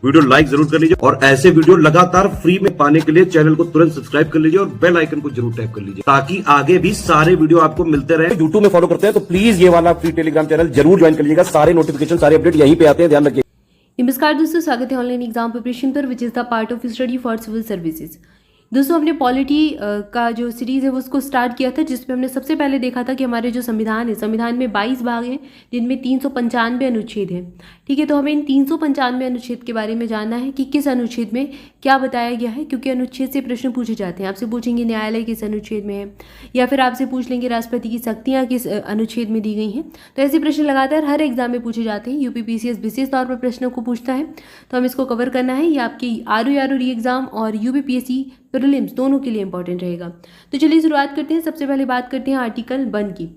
Video like जरूर कर लीजिए और ऐसे वीडियो लगातार फ्री में पाने के लिए चैनल को तुरंत सब्सक्राइब कर लीजिए और बेल आइकन को जरूर टैप कर लीजिए ताकि आगे भी सारे वीडियो आपको मिलते रहे। यूट्यूब में फॉलो करते हैं तो प्लीज ये वाला फ्री टेलीग्राम चैनल जरूर ज्वाइन कर लीजिएगा। सारे नोटिफिकेशन सारे अपडेट यहीं पे आते हैं, ध्यान रखिए। नमस्कार दोस्तों, स्वागत है ऑनलाइन एग्जाम प्रिपरेशन पर which is the part of study for civil services. दोस्तों, हमने पॉलिटी का जो सीरीज़ है वो उसको स्टार्ट किया था, जिसमें हमने सबसे पहले देखा था कि हमारे जो संविधान है, संविधान में 22 भाग हैं जिनमें 395 अनुच्छेद हैं। ठीक है, तो हमें इन 395 अनुच्छेद के बारे में जानना है कि किस अनुच्छेद में क्या बताया गया है, क्योंकि अनुच्छेद से प्रश्न पूछे जाते हैं। आपसे पूछेंगे न्यायालय किस अनुच्छेद में है, या फिर आपसे पूछ लेंगे राष्ट्रपति की शक्तियाँ किस अनुच्छेद में दी गई हैं। तो ऐसे प्रश्न लगातार हर एग्जाम में पूछे जाते हैं। यूपीपीसीएस विशेष तौर पर प्रश्नों को पूछता है, तो हम इसको कवर करना है। ये आपकी आरओ री एग्जाम और यूपीपीएससी प्रीलिम्स दोनों के लिए इंपॉर्टेंट रहेगा। तो चलिए शुरुआत करते हैं। सबसे पहले बात करते हैं आर्टिकल 1 की।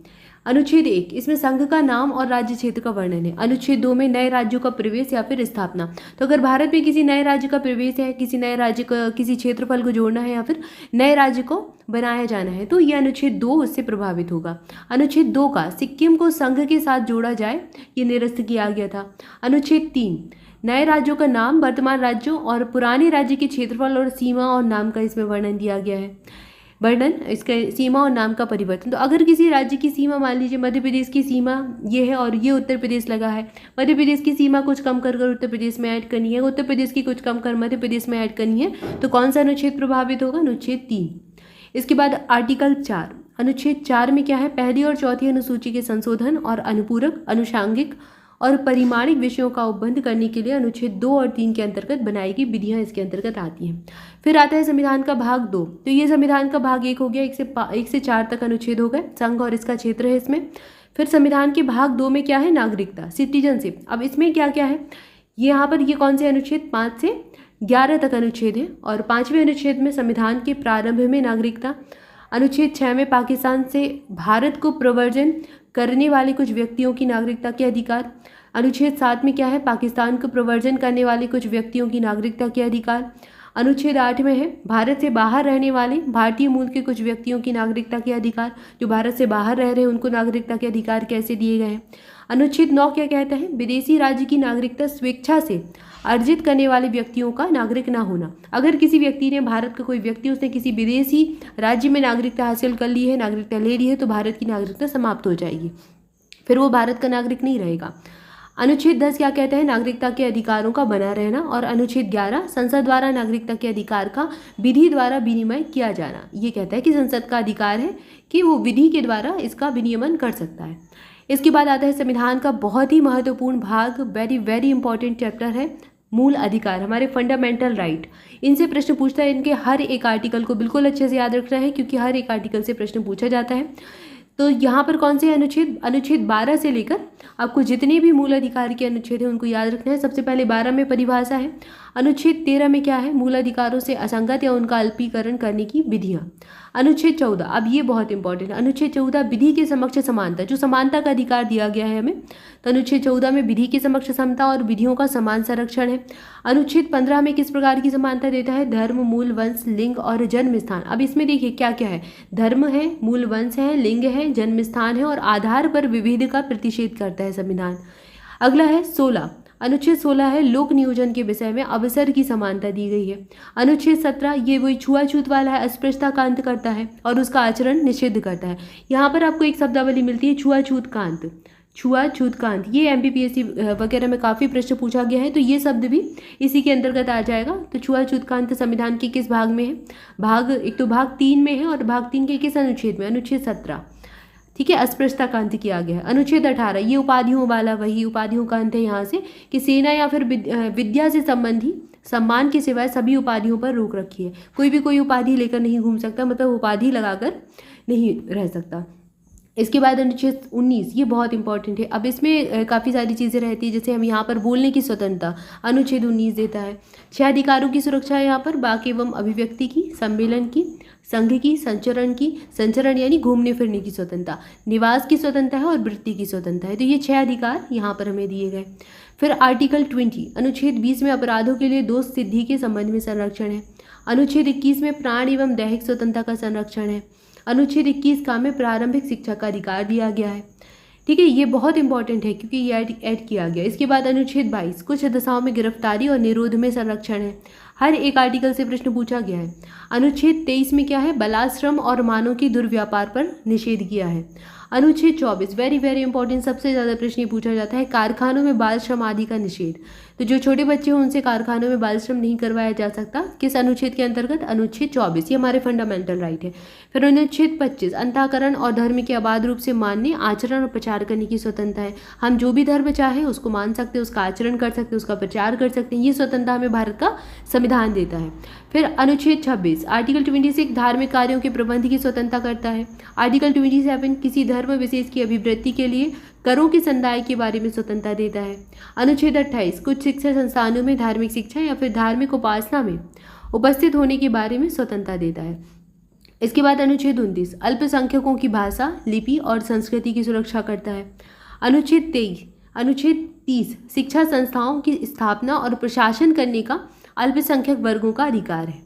अनुच्छेद 1, इसमें संघ का नाम और राज्य क्षेत्र का वर्णन है। अनुच्छेद 2 में नए राज्यों का प्रवेश या फिर स्थापना। तो अगर भारत में किसी नए राज्य का प्रवेश है, किसी नए राज्य का किसी क्षेत्रफल को जोड़ना है या फिर नए राज्य को बनाया जाना है, तो यह अनुच्छेद 2 उससे प्रभावित होगा। अनुच्छेद 2 का सिक्किम को संघ के साथ जोड़ा जाए, ये निरस्त किया गया था। अनुच्छेद 3, नए राज्यों का नाम, वर्तमान राज्यों और पुराने राज्य के क्षेत्रफल और सीमा और नाम का इसमें वर्णन दिया गया है। वर्णन, इसका सीमा और नाम का परिवर्तन। तो अगर किसी राज्य की सीमा, मान लीजिए मध्य प्रदेश की सीमा ये है और ये उत्तर प्रदेश लगा है, मध्य प्रदेश की सीमा कुछ कम कर उत्तर प्रदेश में ऐड करनी है, उत्तर प्रदेश की कुछ कम कर मध्य प्रदेश में ऐड करनी है, तो कौन सा अनुच्छेद प्रभावित होगा? अनुच्छेद 3। इसके बाद आर्टिकल 4, अनुच्छेद 4 में क्या है? पहली और चौथी अनुसूची के संशोधन और अनुपूरक, अनुषांगिक और परिमाणिक विषयों का उपबंध करने के लिए अनुच्छेद 2 और 3 के अंतर्गत बनाई गई विधियां इसके अंतर्गत आती हैं। फिर आता है संविधान का भाग 2। तो ये संविधान का भाग 1 हो गया, 1 से 4 तक अनुच्छेद हो गए, संघ और इसका क्षेत्र है इसमें। फिर संविधान के भाग 2 में क्या है? नागरिकता, सिटीजनशिप। अब इसमें क्या क्या है? यहाँ पर ये कौन से अनुच्छेद? 5 से 11 तक अनुच्छेद है। और 5वें अनुच्छेद में संविधान के प्रारंभ में नागरिकता। अनुच्छेद 6 में पाकिस्तान से भारत को प्रव्रजन करने वाले कुछ व्यक्तियों की नागरिकता के अधिकार। अनुच्छेद 7 में क्या है? पाकिस्तान को प्रव्रजन करने वाले कुछ व्यक्तियों की नागरिकता के अधिकार। अनुच्छेद 8 में है भारत से बाहर रहने वाले भारतीय मूल के कुछ व्यक्तियों की नागरिकता के अधिकार। जो भारत से बाहर रह रहे हैं उनको नागरिकता के अधिकार कैसे दिए गए हैं। अनुच्छेद 9 क्या कहता है? विदेशी राज्य की नागरिकता स्वेच्छा से अर्जित करने वाले व्यक्तियों का नागरिक ना होना। अगर किसी व्यक्ति ने, भारत का कोई व्यक्ति, उसने किसी विदेशी राज्य में नागरिकता हासिल कर ली है, नागरिकता ले ली है, तो भारत की नागरिकता समाप्त हो जाएगी, फिर वो भारत का नागरिक नहीं रहेगा। अनुच्छेद 10 क्या कहता है? नागरिकता के अधिकारों का बना रहना। और अनुच्छेद 11, संसद द्वारा नागरिकता के अधिकार का विधि द्वारा विनिमय किया जाना। ये कहता है कि संसद का अधिकार है कि वो विधि के द्वारा इसका विनियमन कर सकता है। इसके बाद आता है संविधान का बहुत ही महत्वपूर्ण भाग, वेरी वेरी इंपॉर्टेंट चैप्टर है, मूल अधिकार, हमारे फंडामेंटल राइट। इनसे प्रश्न पूछता है, इनके हर एक आर्टिकल को बिल्कुल अच्छे से याद रखना है, क्योंकि हर एक आर्टिकल से प्रश्न पूछा जाता है। तो यहाँ पर कौन से अनुच्छेद? अनुच्छेद 12 से लेकर आपको जितने भी मूल अधिकार के अनुच्छेद हैं उनको याद रखना है। सबसे पहले 12 में परिभाषा है। अनुच्छेद 13 में क्या है? मूल अधिकारों से असंगत या उनका अल्पीकरण करने की विधियाँ। अनुच्छेद 14, अब ये बहुत इंपॉर्टेंट है। अनुच्छेद 14, विधि के समक्ष समानता, जो समानता का अधिकार दिया गया है हमें, तो अनुच्छेद 14 में विधि के समक्ष समता और विधियों का समान संरक्षण है। अनुच्छेद 15 में किस प्रकार की समानता देता है? धर्म, मूल वंश, लिंग और जन्म स्थान। अब इसमें देखिए क्या क्या है? धर्म है, मूल वंश है, लिंग है, जन्म स्थान है और आधार पर विभेद का प्रतिषेध करता है संविधान। अगला है 16, अनुच्छेद 16 है लोक नियोजन के विषय में अवसर की समानता दी गई है। अनुच्छेद 17, ये वही छुआछूत वाला है, अस्पृश्यता का अंत करता है और उसका आचरण निषिद्ध करता है। यहाँ पर आपको एक शब्दावली मिलती है, छुआछूत का अंत। छुआछूत का अंत, ये एमपीपीएससी वगैरह में काफ़ी प्रश्न पूछा गया है, तो ये शब्द भी इसी के अंतर्गत आ जाएगा। तो छुआछूत का अंत संविधान के किस भाग में है? भाग, एक तो भाग 3 में है और भाग 3 के किस अनुच्छेद में? अनुच्छेद 17। ठीक है, अस्पृश्यता का अंत किया गया है। अनुच्छेद 18, ये उपाधियों वाला, वही उपाधियों का अंत है यहाँ से, कि सेना या फिर विद्या से संबंधी सम्मान के सिवाय सभी उपाधियों पर रोक रखी है। कोई भी कोई उपाधि लेकर नहीं घूम सकता, मतलब उपाधि लगाकर नहीं रह सकता। इसके बाद अनुच्छेद 19, ये बहुत इंपॉर्टेंट है। अब इसमें काफ़ी सारी चीज़ें रहती है, जैसे हम यहाँ पर बोलने की स्वतंत्रता अनुच्छेद 19 देता है। 6 अधिकारों की सुरक्षा है यहाँ पर, वाक एवं अभिव्यक्ति की, सम्मेलन की, संघ की, संचरण यानी घूमने फिरने की स्वतंत्रता, निवास की स्वतंत्रता है और वृत्ति की स्वतंत्रता है। तो ये 6 अधिकार यहाँ पर हमें दिए गए। फिर आर्टिकल 20, अनुच्छेद 20 में अपराधों के लिए दोष सिद्धि के संबंध में संरक्षण है। अनुच्छेद 21 में प्राण एवं दैहिक स्वतंत्रता का संरक्षण है। अनुच्छेद 21 का में प्रारंभिक शिक्षा का अधिकार दिया गया है। ठीक है, ये बहुत इंपॉर्टेंट है क्योंकि ये ऐड किया गया। इसके बाद अनुच्छेद 22 कुछ दशाओं में गिरफ्तारी और निरोध में संरक्षण है। हर एक आर्टिकल से प्रश्न पूछा गया है। अनुच्छेद 23 में क्या है, बलात्श्रम और मानव की दुर्व्यापार पर निषेध किया है। अनुच्छेद 24 वेरी वेरी इंपॉर्टेंट, सबसे ज़्यादा प्रश्न ये पूछा जाता है, कारखानों में बाल श्रम आदि का निषेध। तो जो छोटे बच्चे हैं उनसे कारखानों में बाल श्रम नहीं करवाया जा सकता। किस अनुच्छेद के अंतर्गत, अनुच्छेद 24, ये हमारे फंडामेंटल राइट है। फिर अनुच्छेद 25 अंतःकरण और धर्म के अबाध रूप से मानने, आचरण और प्रचार करने की स्वतंत्रता है। हम जो भी धर्म चाहे उसको मान सकते हैं, उसका आचरण कर सकते हैं, उसका प्रचार कर सकते हैं, ये स्वतंत्रता हमें भारत का संविधान देता है। फिर अनुच्छेद 26 आर्टिकल 26 धार्मिक कार्यों के प्रबंध की स्वतंत्रता करता है। आर्टिकल 27 किसी धर्म विशेष की अभिवृद्धि के लिए करों के संदाय के बारे में स्वतंत्रता देता है। अनुच्छेद 28 कुछ शिक्षा संस्थानों में धार्मिक शिक्षा या फिर धार्मिक उपासना में उपस्थित होने के बारे में स्वतंत्रता देता है। इसके बाद अनुच्छेद 29 अल्पसंख्यकों की भाषा, लिपि और संस्कृति की सुरक्षा करता है। अनुच्छेद 30 शिक्षा संस्थाओं की स्थापना और प्रशासन करने का अल्पसंख्यक वर्गों का अधिकार है।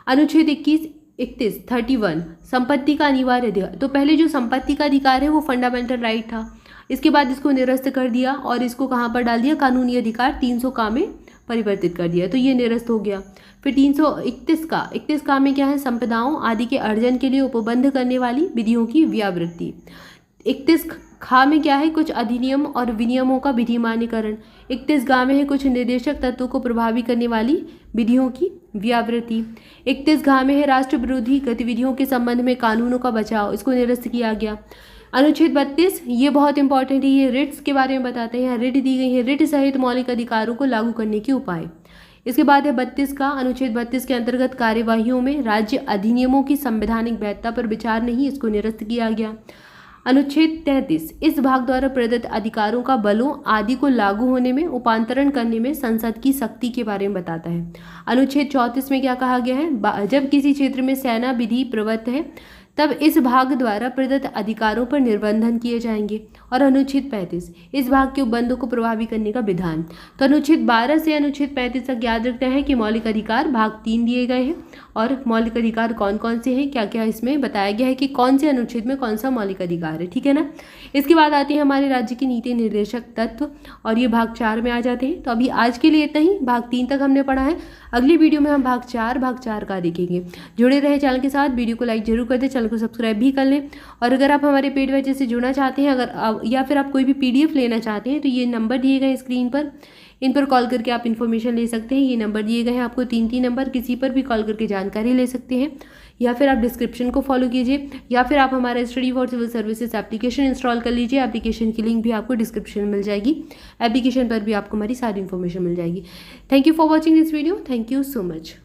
अनुच्छेद 31 संपत्ति का अनिवार्य अधिकार। तो पहले जो संपत्ति का अधिकार है वो फंडामेंटल राइट था, इसके बाद इसको निरस्त कर दिया और इसको कहाँ पर डाल दिया, कानूनी अधिकार 300 का में परिवर्तित कर दिया, तो ये निरस्त हो गया। फिर 331 का में क्या है, संपदाओं आदि के अर्जन के लिए उपबंध करने वाली विधियों की व्यावृत्ति। 31 खा में क्या है, कुछ अधिनियम और विनियमों का विधिमान्यकरण। 31 गा में है कुछ निर्देशक तत्वों को प्रभावी करने वाली विधियों की व्यावृत्ति। 31 घा में है राष्ट्र विरोधी गतिविधियों के संबंध में कानूनों का बचाव, इसको निरस्त किया गया। अनुच्छेद 32 ये बहुत इंपॉर्टेंट है, ये रिट्स के बारे में बताते हैं। रिट दी गई है, रिट सहित मौलिक अधिकारों को लागू करने के उपाय। इसके बाद है 32 का, अनुच्छेद 32 के अंतर्गत कार्यवाहियों में राज्य अधिनियमों की संवैधानिक वैधता पर विचार नहीं, इसको निरस्त किया गया। अनुच्छेद 33 इस भाग द्वारा प्रदत्त अधिकारों का बलों आदि को लागू होने में उपांतरण करने में संसद की शक्ति के बारे में बताता है। अनुच्छेद 34 में क्या कहा गया है, जब किसी क्षेत्र में सेना विधि प्रवृत्त है तब इस भाग द्वारा प्रदत्त अधिकारों पर निर्बंधन किए जाएंगे। और अनुच्छेद 35 इस भाग के उपबंधों को प्रभावी करने का विधान। तो अनुच्छेद 12 से अनुच्छेद 35 तक याद रखना है कि मौलिक अधिकार भाग 3 दिए गए हैं और मौलिक अधिकार कौन कौन से हैं, क्या क्या इसमें बताया गया है कि कौन से अनुच्छेद में कौन सा मौलिक अधिकार है, ठीक है ना। इसके बाद आते हैं हमारे राज्य की नीति निर्देशक तत्व और ये भाग 4 में आ जाते हैं। तो अभी आज के लिए इतना ही, भाग 3 तक हमने पढ़ा है। अगली वीडियो में हम भाग 4 का देखेंगे। जुड़े रहे चैनल के साथ, वीडियो को लाइक जरूर कर दें, चैनल को सब्सक्राइब भी कर लें। और अगर आप हमारे पेड बैच से जुड़ना चाहते हैं या फिर आप कोई भी PDF लेना चाहते हैं तो ये नंबर दिए गए स्क्रीन पर, इन पर कॉल करके आप इन्फॉर्मेशन ले सकते हैं। ये नंबर दिए गए हैं आपको 3 नंबर, किसी पर भी कॉल करके जानकारी ले सकते हैं या फिर आप डिस्क्रिप्शन को फॉलो कीजिए या फिर आप हमारा study for civil services application install कर लीजिए। एप्लीकेशन की लिंक भी आपको डिस्क्रिप्शन में मिल जाएगी। एप्लीकेशन पर भी आपको हमारी सारी इन्फॉर्मेशन मिल जाएगी। Thank you for watching this video. Thank you so much.